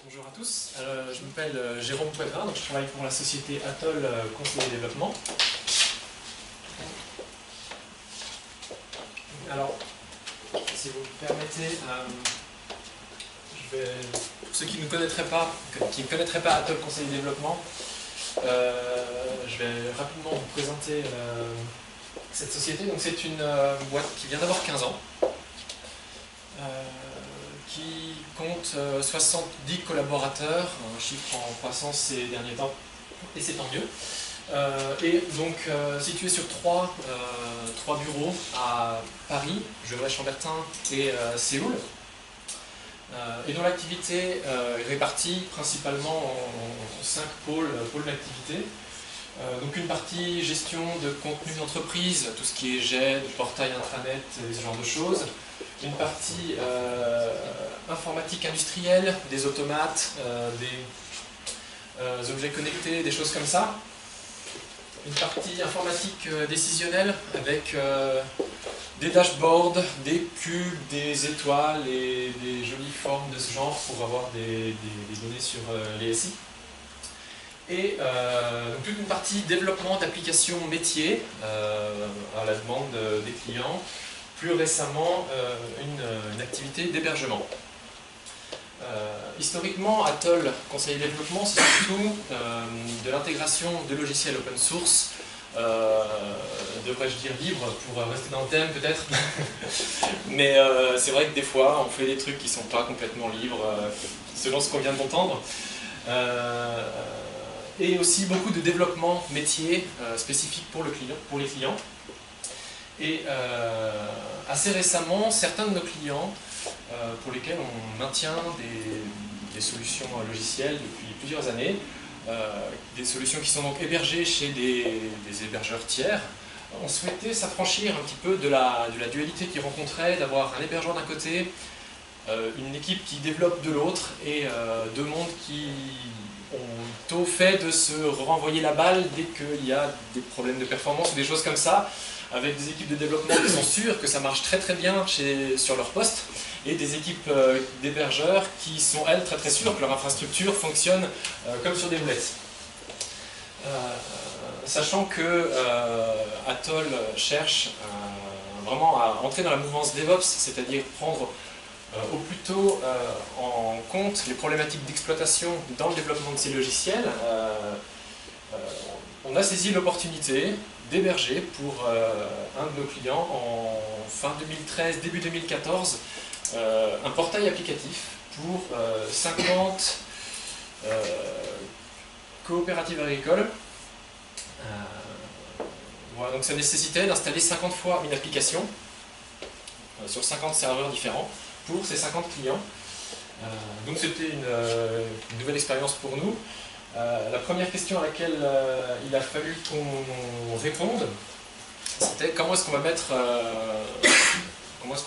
Bonjour à tous, je m'appelle Jérôme Poitras, donc je travaille pour la société Atoll Conseil et Développement. Alors, si vous me permettez, pour ceux qui ne connaîtraient pas Atoll Conseil et Développement, je vais rapidement vous présenter cette société. Donc c'est une boîte qui vient d'avoir 15 ans. Qui compte 70 collaborateurs, un chiffre en croissance ces derniers temps, et c'est tant mieux. Et donc situé sur trois bureaux à Paris, Gevrey-Chambertin et Séoul, et dont l'activité est répartie principalement en 5 pôles d'activité. Donc une partie gestion de contenu d'entreprise, tout ce qui est GED, portail intranet, ce genre de choses. Une partie informatique industrielle, des automates, des objets connectés, des choses comme ça. Une partie informatique décisionnelle avec des dashboards, des cubes, des étoiles et des jolies formes de ce genre pour avoir des données sur les SI. Et donc toute une partie développement d'applications métiers à la demande des clients. Plus récemment, une activité d'hébergement. Historiquement, Atoll Conseil et Développement, c'est surtout de l'intégration de logiciels open source, devrais-je dire libre, pour rester dans le thème peut-être. Mais c'est vrai que des fois, on fait des trucs qui ne sont pas complètement libres, selon ce qu'on vient d'entendre. Et aussi beaucoup de développement métier spécifique pour les clients. Et assez récemment, certains de nos clients, pour lesquels on maintient des solutions logicielles depuis plusieurs années, des solutions qui sont donc hébergées chez des hébergeurs tiers, ont souhaité s'affranchir un petit peu de la dualité qu'ils rencontraient, d'avoir un hébergeur d'un côté, une équipe qui développe de l'autre, et deux mondes qui ont au fait de se renvoyer la balle dès qu'il y a des problèmes de performance ou des choses comme ça, avec des équipes de développement qui sont sûres que ça marche très très bien sur leur poste, et des équipes d'hébergeurs qui sont elles très très sûres que leur infrastructure fonctionne comme sur des roulettes. Sachant que Atoll cherche vraiment à entrer dans la mouvance DevOps, c'est-à-dire prendre au plus tôt en compte les problématiques d'exploitation dans le développement de ces logiciels, on a saisi l'opportunité d'héberger pour un de nos clients en fin 2013, début 2014, un portail applicatif pour 50 coopératives agricoles. Voilà, donc ça nécessitait d'installer 50 fois une application sur 50 serveurs différents pour ces 50 clients. Donc c'était une nouvelle expérience pour nous. La première question à laquelle il a fallu qu'on réponde, c'était comment est-ce qu'on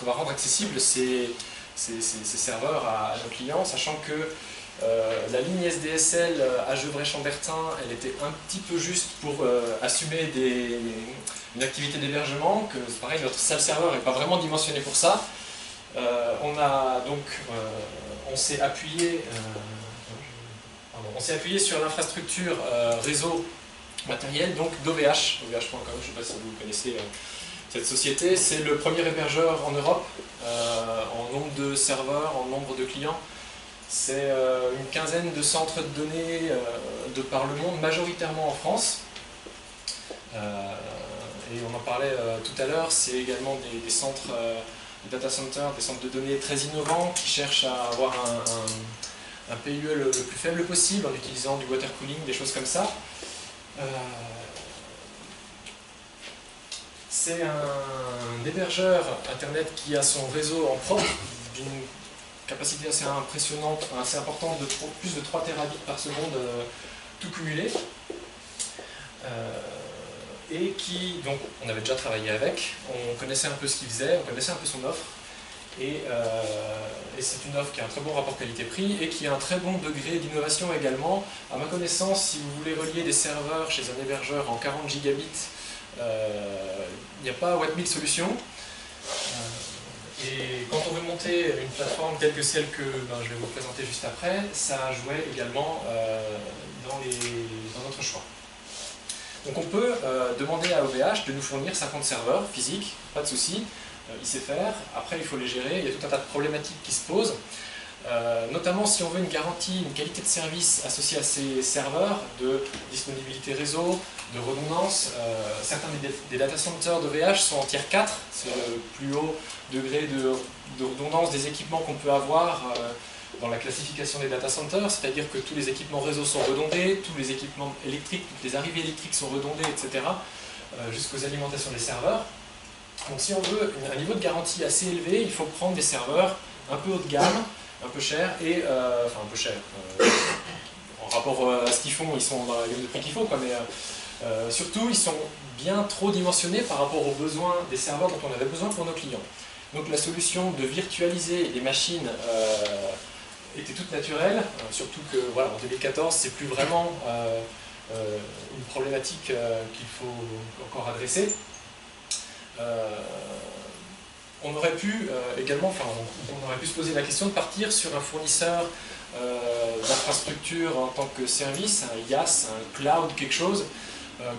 va rendre accessibles ces serveurs à nos clients, sachant que la ligne SDSL à Gevrey-Chambertin, elle était un petit peu juste pour assumer une activité d'hébergement, que c'est pareil, notre salle serveur n'est pas vraiment dimensionné pour ça. On s'est appuyé sur l'infrastructure réseau matériel, donc d'OVH, OVH.com, je ne sais pas si vous connaissez cette société. C'est le premier hébergeur en Europe, en nombre de serveurs, en nombre de clients. C'est une quinzaine de centres de données de par le monde, majoritairement en France. Et on en parlait tout à l'heure, c'est également des centres, des data centers, des centres de données très innovants qui cherchent à avoir un PUE le plus faible possible en utilisant du water cooling, des choses comme ça. C'est un hébergeur internet qui a son réseau en propre d'une capacité assez impressionnante, assez importante, de plus de 3 terabits par seconde tout cumulé. Et qui, donc, on avait déjà travaillé avec, on connaissait un peu ce qu'il faisait, on connaissait un peu son offre. Et c'est une offre qui a un très bon rapport qualité-prix et qui a un très bon degré d'innovation également. À ma connaissance, si vous voulez relier des serveurs chez un hébergeur en 40 gigabits, il n'y a pas Wattmill Solutions. Et quand on veut monter une plateforme telle que celle que je vais vous présenter juste après, ça jouait également dans notre choix. Donc on peut demander à OVH de nous fournir 50 serveurs physiques, pas de souci, il sait faire. Après il faut les gérer, il y a tout un tas de problématiques qui se posent. Notamment si on veut une garantie, une qualité de service associée à ces serveurs, de disponibilité réseau, de redondance. Certains des data centers d'OVH sont en tier 4, c'est le plus haut degré de redondance des équipements qu'on peut avoir dans la classification des data centers, c'est-à-dire que tous les équipements réseau sont redondés, tous les équipements électriques, toutes les arrivées électriques sont redondées, etc., jusqu'aux alimentations des serveurs. Donc si on veut un niveau de garantie assez élevé, il faut prendre des serveurs un peu haut de gamme, un peu cher, et enfin un peu cher. En rapport à ce qu'ils font, ils sont dans la gamme de prix qu'il faut, quoi, mais surtout ils sont bien trop dimensionnés par rapport aux besoins des serveurs dont on avait besoin pour nos clients. Donc la solution de virtualiser les machines était toute naturelle, surtout que voilà, en 2014 c'est plus vraiment une problématique qu'il faut encore adresser. On aurait pu également, on aurait pu se poser la question de partir sur un fournisseur d'infrastructure en tant que service, un IaaS, un cloud, quelque chose,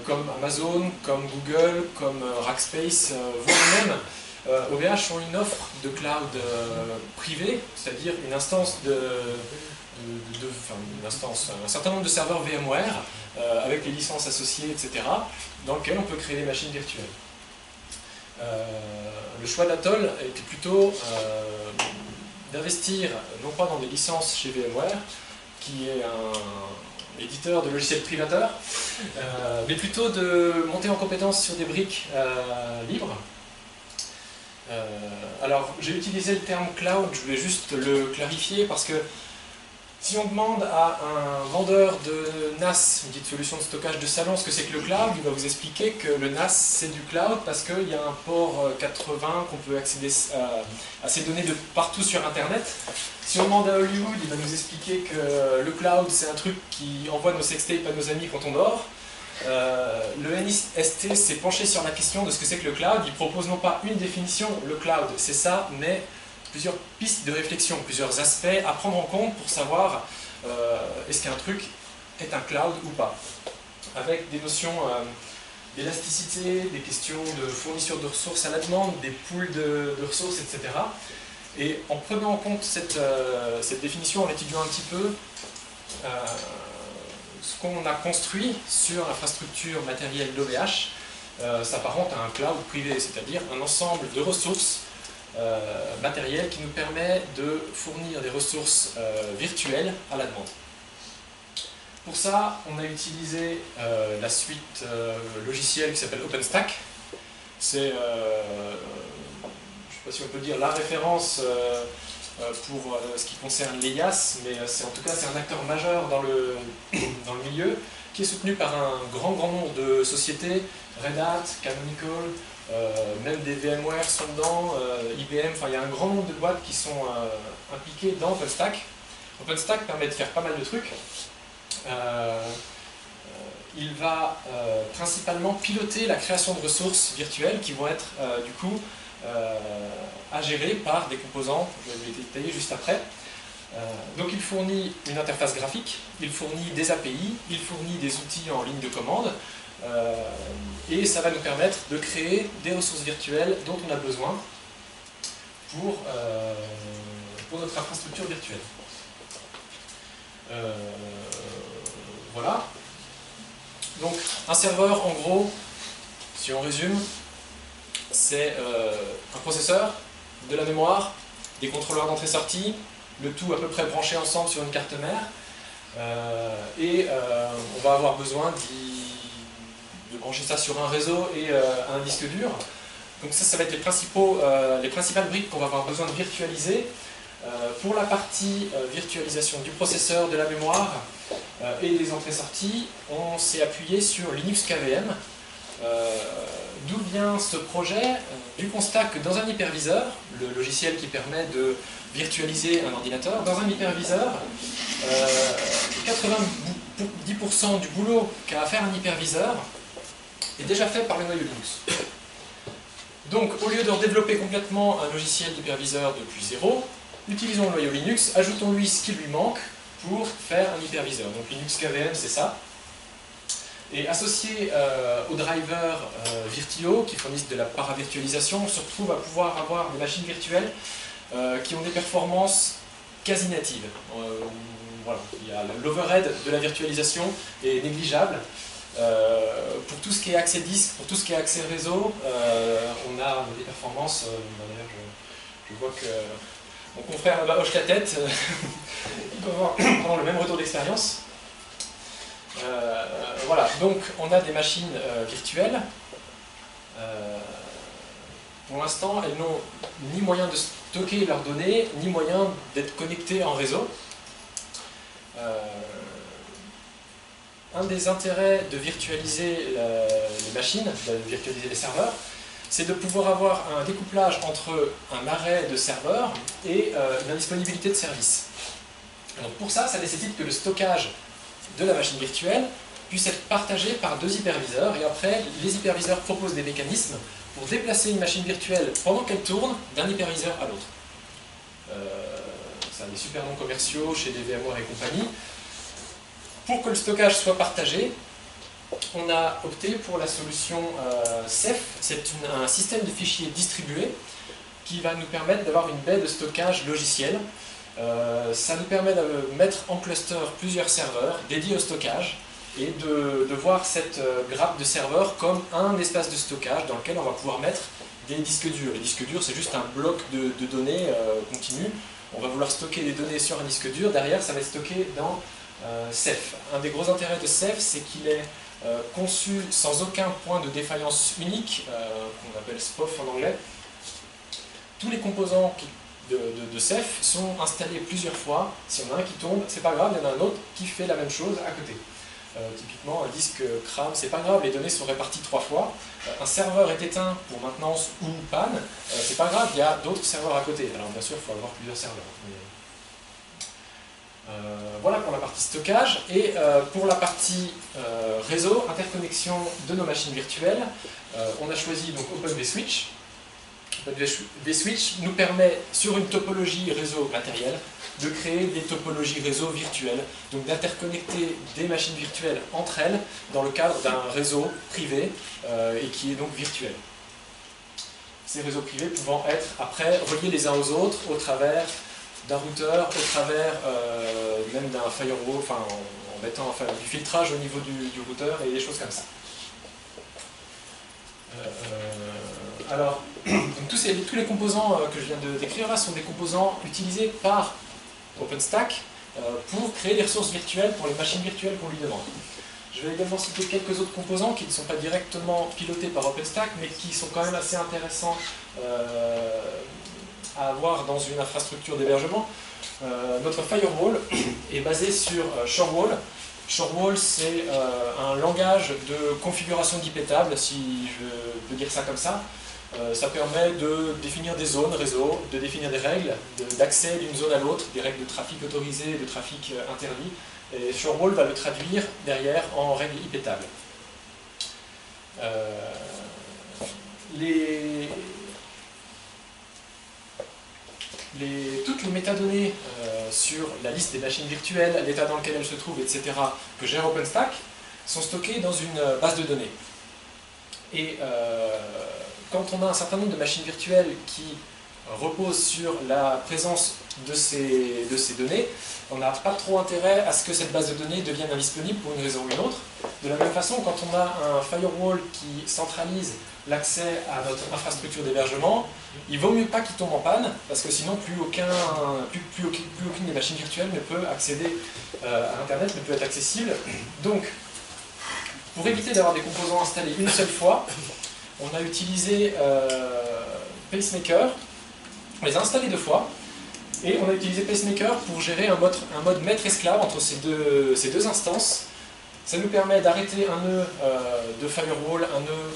comme Amazon, comme Google, comme Rackspace, vous-même. OVH ont une offre de cloud privé, c'est-à-dire une instance un certain nombre de serveurs VMware avec les licences associées, etc., dans lequel on peut créer des machines virtuelles. Le choix d'Atoll était plutôt d'investir non pas dans des licences chez VMware, qui est un éditeur de logiciels privateurs, mais plutôt de monter en compétence sur des briques libres. Alors j'ai utilisé le terme cloud, je voulais juste le clarifier parce que si on demande à un vendeur de NAS, une petite solution de stockage de salon, ce que c'est que le cloud, il va vous expliquer que le NAS c'est du cloud parce qu'il y a un port 80 qu'on peut accéder à ces données de partout sur Internet. Si on demande à Hollywood, il va nous expliquer que le cloud c'est un truc qui envoie nos sextapes à nos amis quand on dort. Le NIST s'est penché sur la question de ce que c'est que le cloud. Il propose non pas une définition, le cloud c'est ça, mais plusieurs pistes de réflexion, plusieurs aspects à prendre en compte pour savoir est-ce qu'un truc est un cloud ou pas. Avec des notions d'élasticité, des questions de fourniture de ressources à la demande, des pools de ressources, etc. Et en prenant en compte cette définition, en étudiant un petit peu ce qu'on a construit sur l'infrastructure matérielle d'OVH, s'apparente à un cloud privé, c'est-à-dire un ensemble de ressources matérielles qui nous permet de fournir des ressources virtuelles à la demande. Pour ça, on a utilisé la suite logicielle qui s'appelle OpenStack. C'est, je ne sais pas si on peut dire la référence pour ce qui concerne les IaaS, mais en tout cas c'est un acteur majeur dans le milieu, qui est soutenu par un grand nombre de sociétés, Red Hat, Canonical, même des VMware sont dedans, IBM, enfin il y a un grand nombre de boîtes qui sont impliquées dans OpenStack. OpenStack permet de faire pas mal de trucs. Il va principalement piloter la création de ressources virtuelles qui vont être du coup à gérer par des composants, je vais les détailler juste après. Donc il fournit une interface graphique, il fournit des API, il fournit des outils en ligne de commande, et ça va nous permettre de créer des ressources virtuelles dont on a besoin pour notre infrastructure virtuelle. Voilà. Donc un serveur, en gros, si on résume, c'est un processeur, de la mémoire, des contrôleurs d'entrée-sortie, le tout à peu près branché ensemble sur une carte mère, et on va avoir besoin de brancher ça sur un réseau et un disque dur. Donc ça va être les principales briques qu'on va avoir besoin de virtualiser. Pour la partie virtualisation du processeur, de la mémoire et des entrées-sorties, on s'est appuyé sur Linux KVM. D'où vient ce projet? Du constat que dans un hyperviseur, le logiciel qui permet de virtualiser un ordinateur, dans un hyperviseur, 90% du boulot qu'a à faire un hyperviseur est déjà fait par le noyau Linux. Donc, au lieu de redévelopper complètement un logiciel d'hyperviseur depuis zéro, utilisons le noyau Linux, ajoutons-lui ce qui lui manque pour faire un hyperviseur. Donc Linux KVM, c'est ça. Et associé aux drivers Virtio, qui fournissent de la paravirtualisation, on se retrouve à pouvoir avoir des machines virtuelles qui ont des performances quasi natives. Voilà. L'overhead de la virtualisation est négligeable. Pour tout ce qui est accès disque, pour tout ce qui est accès réseau, on a des performances. D'ailleurs, je vois que mon confrère là-bas hoche la tête. Il peut avoir le même retour d'expérience. Voilà, donc on a des machines virtuelles. Pour l'instant, elles n'ont ni moyen de stocker leurs données, ni moyen d'être connectées en réseau. Un des intérêts de virtualiser les machines, de virtualiser les serveurs, c'est de pouvoir avoir un découplage entre un arrêt de serveurs et une indisponibilité de service. Donc pour ça, ça nécessite que le stockage de la machine virtuelle puisse être partagé par deux hyperviseurs, et après, les hyperviseurs proposent des mécanismes pour déplacer une machine virtuelle pendant qu'elle tourne d'un hyperviseur à l'autre. Ça a des super noms commerciaux chez des VMware et compagnie. Pour que le stockage soit partagé, on a opté pour la solution Ceph. C'est un système de fichiers distribué qui va nous permettre d'avoir une baie de stockage logiciel. Ça nous permet de mettre en cluster plusieurs serveurs dédiés au stockage et de voir cette grappe de serveurs comme un espace de stockage dans lequel on va pouvoir mettre des disques durs. Les disques durs, c'est juste un bloc de données continu. On va vouloir stocker des données sur un disque dur. Derrière, ça va être stocké dans Ceph. Un des gros intérêts de Ceph, c'est qu'il est conçu sans aucun point de défaillance unique, qu'on appelle SPOF en anglais. Tous les composants de Ceph sont installés plusieurs fois. Si on a un qui tombe, c'est pas grave, il y en a un autre qui fait la même chose à côté. Typiquement, un disque crame, c'est pas grave, les données sont réparties 3 fois. Un serveur est éteint pour maintenance ou panne, c'est pas grave, il y a d'autres serveurs à côté. Alors bien sûr, il faut avoir plusieurs serveurs. Voilà pour la partie stockage. Et pour la partie réseau, interconnexion de nos machines virtuelles, on a choisi donc OpenVSwitch. OpenVSwitch nous permet, sur une topologie réseau matériel, de créer des topologies réseau virtuelles, donc d'interconnecter des machines virtuelles entre elles dans le cadre d'un réseau privé et qui est donc virtuel. Ces réseaux privés pouvant être après reliés les uns aux autres au travers d'un routeur, au travers même d'un firewall, enfin en mettant du filtrage au niveau du routeur et des choses comme ça. Alors, donc tous les composants que je viens de décrire là sont des composants utilisés par OpenStack pour créer des ressources virtuelles pour les machines virtuelles qu'on lui demande. Je vais également citer quelques autres composants qui ne sont pas directement pilotés par OpenStack, mais qui sont quand même assez intéressants à avoir dans une infrastructure d'hébergement. Notre firewall est basé sur Shorewall. Shorewall, c'est un langage de configuration d'IP table, si je peux dire ça comme ça. Ça permet de définir des zones réseau, de définir des règles d'accès d'une zone à l'autre, des règles de trafic autorisé et de trafic interdit. Et Shorewall va le traduire derrière en règles IP table. Toutes les métadonnées sur la liste des machines virtuelles, l'état dans lequel elles se trouvent, etc., que gère OpenStack, sont stockées dans une base de données. Et quand on a un certain nombre de machines virtuelles qui reposent sur la présence de ces données, on n'a pas trop intérêt à ce que cette base de données devienne indisponible pour une raison ou une autre. De la même façon, quand on a un firewall qui centralise l'accès à notre infrastructure d'hébergement, il vaut mieux pas qu'il tombe en panne, parce que sinon plus aucune des machines virtuelles ne peut accéder à Internet, ne peut être accessible. Donc, pour éviter d'avoir des composants installés une seule fois, on a utilisé Pacemaker, on les a installés 2 fois, et on a utilisé Pacemaker pour gérer un mode maître-esclave entre ces deux instances. Ça nous permet d'arrêter un nœud de firewall, un nœud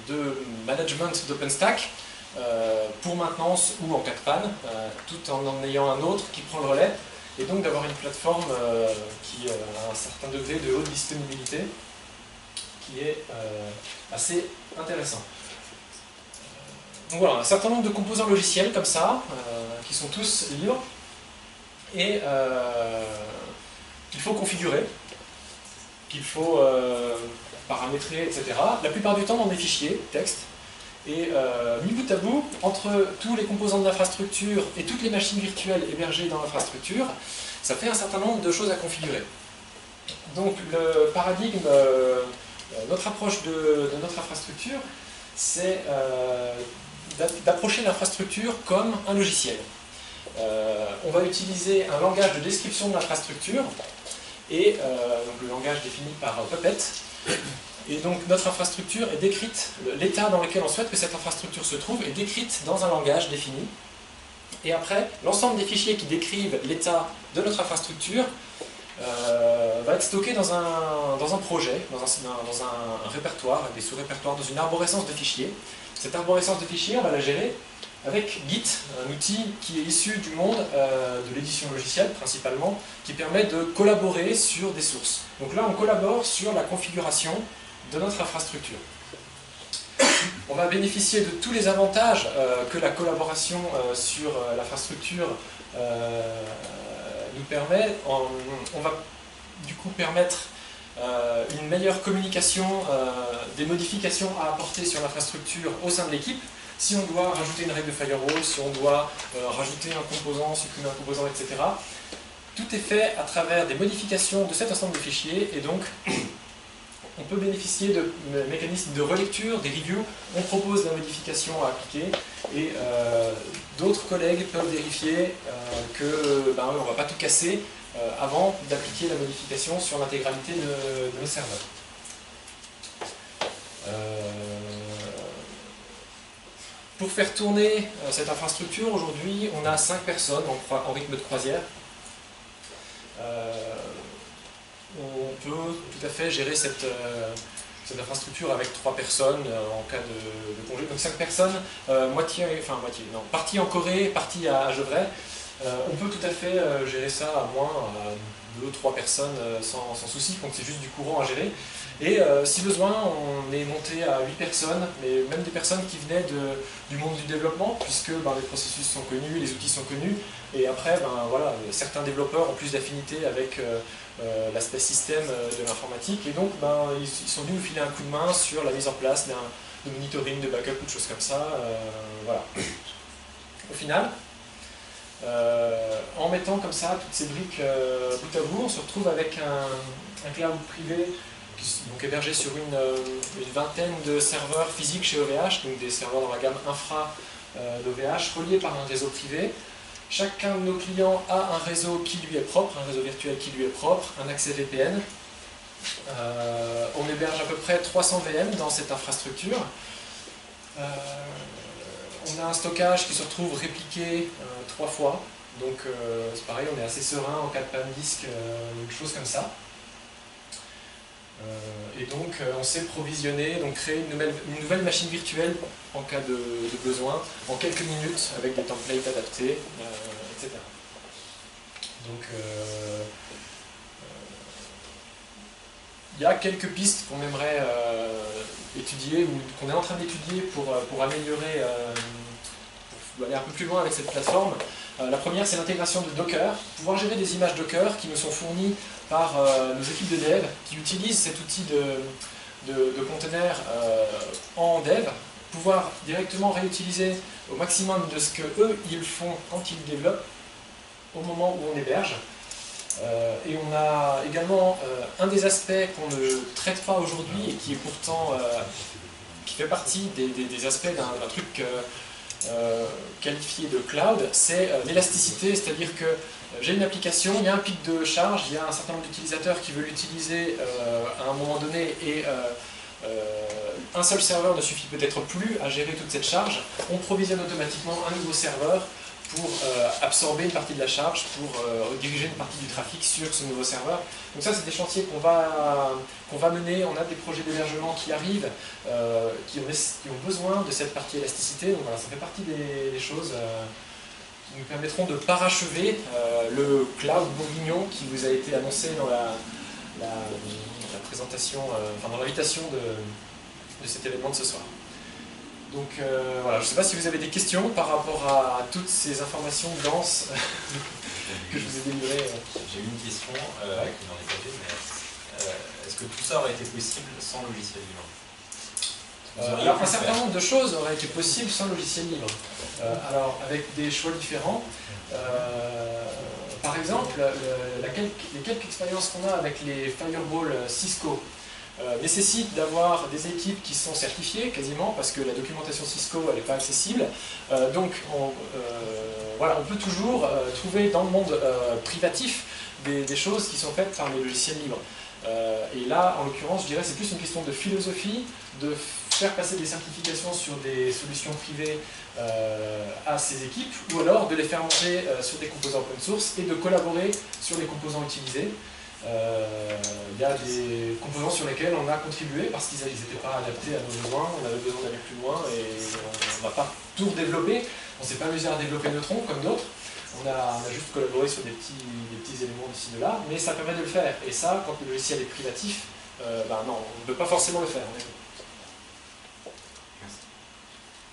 de management d'OpenStack pour maintenance ou en cas de panne, tout en ayant un autre qui prend le relais, et donc d'avoir une plateforme qui a un certain degré de haute disponibilité qui est assez intéressant. Donc voilà, un certain nombre de composants logiciels comme ça, qui sont tous libres, et qu'il faut configurer, qu'il faut paramétrer, etc. La plupart du temps dans des fichiers, texte. Et mis bout à bout, entre tous les composants de l'infrastructure et toutes les machines virtuelles hébergées dans l'infrastructure, ça fait un certain nombre de choses à configurer. Donc le paradigme, notre approche de notre infrastructure, c'est d'approcher l'infrastructure comme un logiciel. On va utiliser un langage de description de l'infrastructure, et donc le langage défini par Puppet. Et donc notre infrastructure est décrite, l'état dans lequel on souhaite que cette infrastructure se trouve est décrite dans un langage défini. Et après, l'ensemble des fichiers qui décrivent l'état de notre infrastructure va être stocké dans un projet, dans un répertoire, des sous-répertoires, dans une arborescence de fichiers. Cette arborescence de fichiers, on va la gérer avec Git, un outil qui est issu du monde de l'édition logicielle principalement, qui permet de collaborer sur des sources. Donc là, on collabore sur la configuration de notre infrastructure. On va bénéficier de tous les avantages que la collaboration sur l'infrastructure nous permet. On va du coup permettre une meilleure communication des modifications à apporter sur l'infrastructure au sein de l'équipe. Si on doit rajouter une règle de firewall, si on doit rajouter un composant, supprimer un composant, etc. Tout est fait à travers des modifications de cet ensemble de fichiers, et donc on peut bénéficier de mécanismes de relecture, des reviews. On propose la modification à appliquer, et d'autres collègues peuvent vérifier qu'on ne va pas tout casser avant d'appliquer la modification sur l'intégralité de nos serveurs. Pour faire tourner cette infrastructure, aujourd'hui, on a 5 personnes en rythme de croisière. On peut tout à fait gérer cette infrastructure avec 3 personnes en cas de congé. Donc 5 personnes, partie en Corée, partie à Gevrey. On peut tout à fait gérer ça à moins 2-3 personnes sans souci, donc c'est juste du courant à gérer. Et si besoin, on est monté à 8 personnes, mais même des personnes qui venaient du monde du développement, puisque les processus sont connus, les outils sont connus, et après, certains développeurs ont plus d'affinité avec l'aspect système de l'informatique, et donc ils sont venus nous filer un coup de main sur la mise en place de monitoring, de backup, ou de choses comme ça. Voilà. Au final, en mettant comme ça toutes ces briques bout à bout, on se retrouve avec un cloud privé donc hébergé sur une vingtaine de serveurs physiques chez OVH, donc des serveurs dans la gamme infra d'OVH, reliés par un réseau privé. Chacun de nos clients a un réseau qui lui est propre, un réseau virtuel qui lui est propre, un accès VPN. On héberge à peu près 300 VM dans cette infrastructure. On a un stockage qui se retrouve répliqué 3 fois, donc c'est pareil, on est assez serein en cas de panne disque, choses comme ça. Et donc on sait provisionner, donc créer une nouvelle machine virtuelle en cas de besoin, en quelques minutes, avec des templates adaptés, etc. Donc il y a quelques pistes qu'on aimerait étudier, ou qu'on est en train d'étudier pour améliorer, pour aller un peu plus loin avec cette plateforme. La première, c'est l'intégration de Docker, pouvoir gérer des images Docker qui nous sont fournies par nos équipes de dev, qui utilisent cet outil de container en dev, pouvoir directement réutiliser au maximum de ce qu'eux, ils font quand ils développent, au moment où on héberge. Et on a également un des aspects qu'on ne traite pas aujourd'hui, et qui est pourtant qui fait partie des aspects d'un truc qualifié de cloud, c'est l'élasticité, c'est-à-dire que j'ai une application, il y a un pic de charge, il y a un certain nombre d'utilisateurs qui veulent l'utiliser à un moment donné, et un seul serveur ne suffit peut-être plus à gérer toute cette charge. On provisionne automatiquement un nouveau serveur pour absorber une partie de la charge, pour diriger une partie du trafic sur ce nouveau serveur. Donc ça, c'est des chantiers qu'on va mener. On a des projets d'hébergement qui arrivent, qui ont besoin de cette partie élasticité. Donc voilà, ça fait partie des choses qui nous permettront de parachever le cloud bourguignon qui vous a été annoncé dans la présentation, dans l'invitation de cet événement de ce soir. Donc voilà, je ne sais pas si vous avez des questions par rapport à toutes ces informations denses que je vous ai délivrées. J'ai une question qui n'en est pas une, mais est-ce que tout ça aurait été possible sans logiciel libre? Alors un certain nombre de choses auraient été possibles sans logiciel libre. Alors avec des choix différents. Par exemple, les quelques expériences qu'on a avec les firewalls Cisco nécessitent d'avoir des équipes qui sont certifiées quasiment, parce que la documentation Cisco elle n'est pas accessible. Donc voilà, on peut toujours trouver dans le monde privatif des choses qui sont faites par les logiciels libres. Et là, en l'occurrence, je dirais que c'est plus une question de philosophie, de faire passer des certifications sur des solutions privées à ces équipes, ou alors de les faire monter sur des composants open source et de collaborer sur les composants utilisés. Il y a des composants sur lesquels on a contribué parce qu'ils n'étaient pas adaptés à nos besoins, on avait besoin d'aller plus loin et on ne va pas tout redévelopper. On ne s'est pas amusé à développer Neutron comme d'autres. On a juste collaboré sur des petits éléments d'ici de là, mais ça permet de le faire. Et ça, quand le logiciel est privatif, non, on ne peut pas forcément le faire.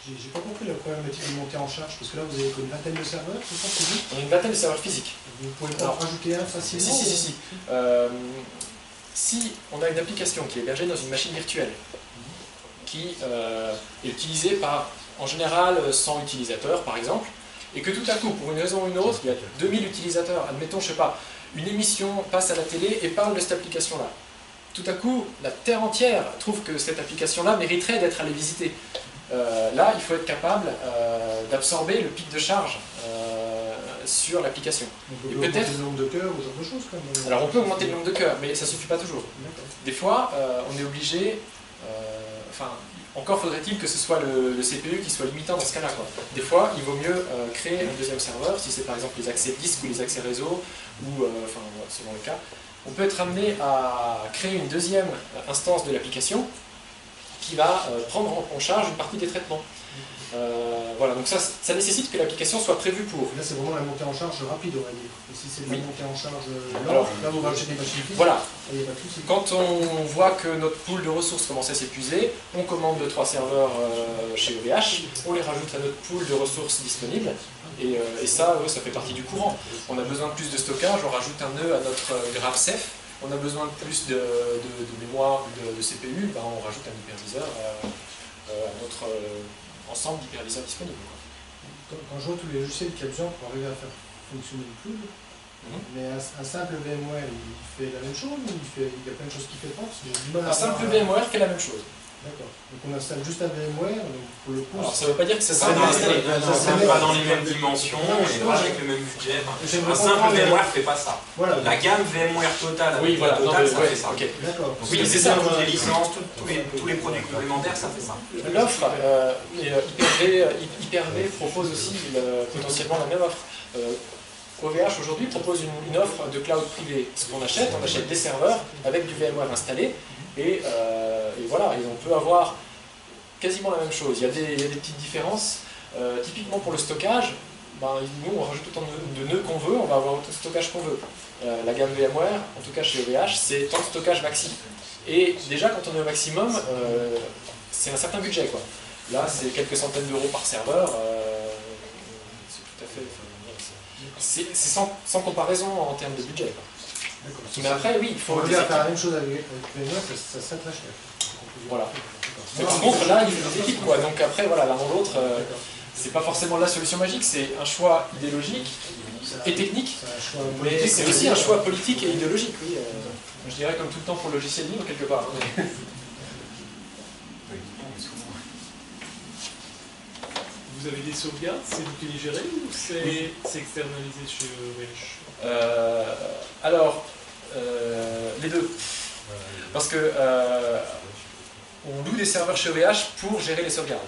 J'ai pas compris la problématique de montée en charge, parce que là vous avez une vingtaine de serveurs, c'est ça physique? On a une vingtaine de serveurs physiques. Vous pouvez pas en rajouter un facilement? Si. Si on a une application qui est hébergée dans une machine virtuelle, qui est utilisée par, en général, 100 utilisateurs par exemple, et que tout à coup, pour une raison ou une autre, il y a 2000 utilisateurs, admettons, je sais pas, une émission passe à la télé et parle de cette application-là. Tout à coup, la terre entière trouve que cette application-là mériterait d'être allée visiter. Là, il faut être capable d'absorber le pic de charge sur l'application. On peut augmenter le nombre de cœurs ou autre chose comme... Alors on peut augmenter le nombre de cœurs, mais ça ne suffit pas toujours. Des fois, on est obligé... encore faudrait-il que ce soit le CPU qui soit limitant dans ce cas-là. Des fois, il vaut mieux créer un deuxième serveur, si c'est par exemple les accès disques ou les accès réseau, ou selon le cas. On peut être amené à créer une deuxième instance de l'application qui va prendre en charge une partie des traitements. Voilà, donc ça nécessite que l'application soit prévue pour. Là, c'est vraiment la montée en charge rapide, on va dire. Et si c'est la montée en charge alors, là, vous rajoutez des machines physiques. Voilà. Il y a pas de souci. Quand on voit que notre pool de ressources commence à s'épuiser, on commande 2-3 serveurs chez OVH, on les rajoute à notre pool de ressources disponibles, et ça, ça fait partie du courant. On a besoin de plus de stockage, on rajoute un nœud à notre graph Ceph. On a besoin de plus de mémoire ou de CPU, on rajoute un hyperviseur à notre ensemble d'hyperviseurs disponibles. Quand je vois tous les logiciels qu'il y a besoin pour arriver à faire fonctionner le pool, mais un simple VMware, il fait la même chose ou il y a plein de choses qu'il ne fait pas? Un simple VMware fait la même chose. D'accord. Donc on installe juste un VMware, donc pour le coup... Alors ça ne veut pas dire que c'est ça. Pas dans les mêmes dimensions, et pas avec le même budget. Un simple VMware ne fait pas ça. Voilà. La gamme VMware Total, oui, voilà. Total, ça fait ça. Okay. D'accord. Oui, c'est ça. Toutes les licences, tous les produits complémentaires, ça fait ça. L'offre Hyper-V propose aussi potentiellement la même offre. OVH aujourd'hui propose une offre de cloud privé. Ce qu'on achète, on achète des serveurs avec du VMware installé, et voilà, et on peut avoir quasiment la même chose. Il y a des petites différences. Typiquement pour le stockage, nous on rajoute autant de nœuds qu'on veut, on va avoir autant de stockage qu'on veut. La gamme VMware, en tout cas chez OVH, c'est tant de stockage maxi. Et déjà quand on est au maximum, c'est un certain budget, quoi. Là c'est quelques centaines d'euros par serveur, c'est tout à fait... C'est sans comparaison en termes de budget, quoi. Mais après, oui, il faut... On faire la même chose avec VMware, ça serait très cher. Voilà. Mais par contre, là, il faut des équipes, quoi. Donc après, voilà, l'un ou l'autre, c'est pas forcément la solution magique, c'est un choix idéologique et technique, mais c'est aussi un choix politique et idéologique, oui. Je dirais comme tout le temps pour le logiciel libre, quelque part. Vous avez des sauvegardes, c'est vous qui les gérez ou c'est externalisé chez OVH? Alors, les deux. Parce que on loue des serveurs chez OVH pour gérer les sauvegardes.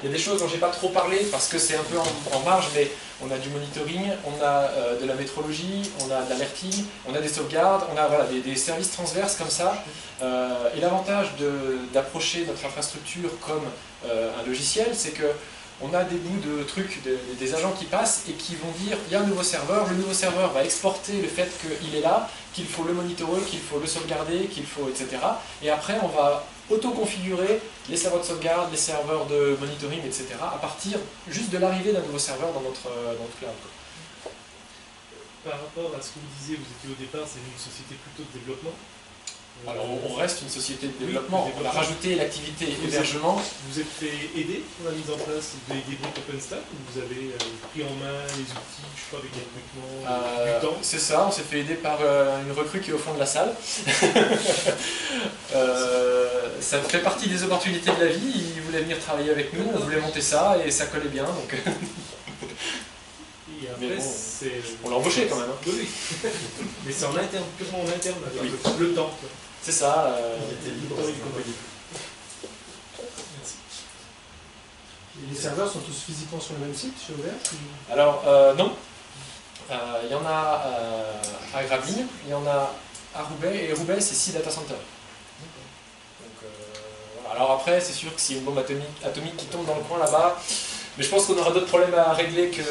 Il y a des choses dont je n'ai pas trop parlé parce que c'est un peu en marge, mais on a du monitoring, on a de la métrologie, on a de l'alerting, on a des sauvegardes, on a voilà, des services transverses comme ça. Et l'avantage d'approcher notre infrastructure comme un logiciel, c'est que on a des bouts de trucs, des agents qui passent et qui vont dire il y a un nouveau serveur, le nouveau serveur va exporter le fait qu'il est là, qu'il faut le monitorer, qu'il faut le sauvegarder, qu'il faut, etc. Et après on va auto-configurer les serveurs de sauvegarde, les serveurs de monitoring, etc. à partir juste de l'arrivée d'un nouveau serveur dans notre cloud. Par rapport à ce que vous disiez, vous étiez au départ, c'est une société plutôt de développement. Alors on reste une société de développement, de on a développement. rajouté l'activité hébergement. Vous êtes fait aider pour la mise en place des briques OpenStack ou vous avez pris en main les outils, je sais pas, avec un recrutement, du temps? C'est ça, on s'est fait aider par une recrue qui est au fond de la salle. Ça fait partie des opportunités de la vie, il voulait venir travailler avec nous, on voulait monter ça et ça collait bien. Donc... Et Mais après, bon, c'est... on l'a embauché quand même. Hein. Oui, mais c'est en interne, purement en interne, avec le temps. Quoi. C'est ça. Le temps et compagnie. Merci. Et les serveurs sont tous physiquement sur le même site chez OVH ou... Alors, non. Il y en a à Gravelines, il y en a à Roubaix, et Roubaix, c'est 6 data centers. Donc, voilà. Alors après, c'est sûr que s'il y a une bombe atomique qui tombe dans le coin là-bas, mais je pense qu'on aura d'autres problèmes à régler que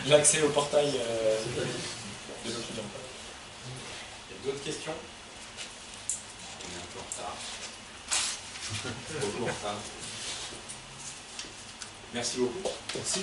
l'accès au portail de nos clients. Il y a d'autres questions? On est un peu en retard. Beaucoup en retard. Merci beaucoup. Merci.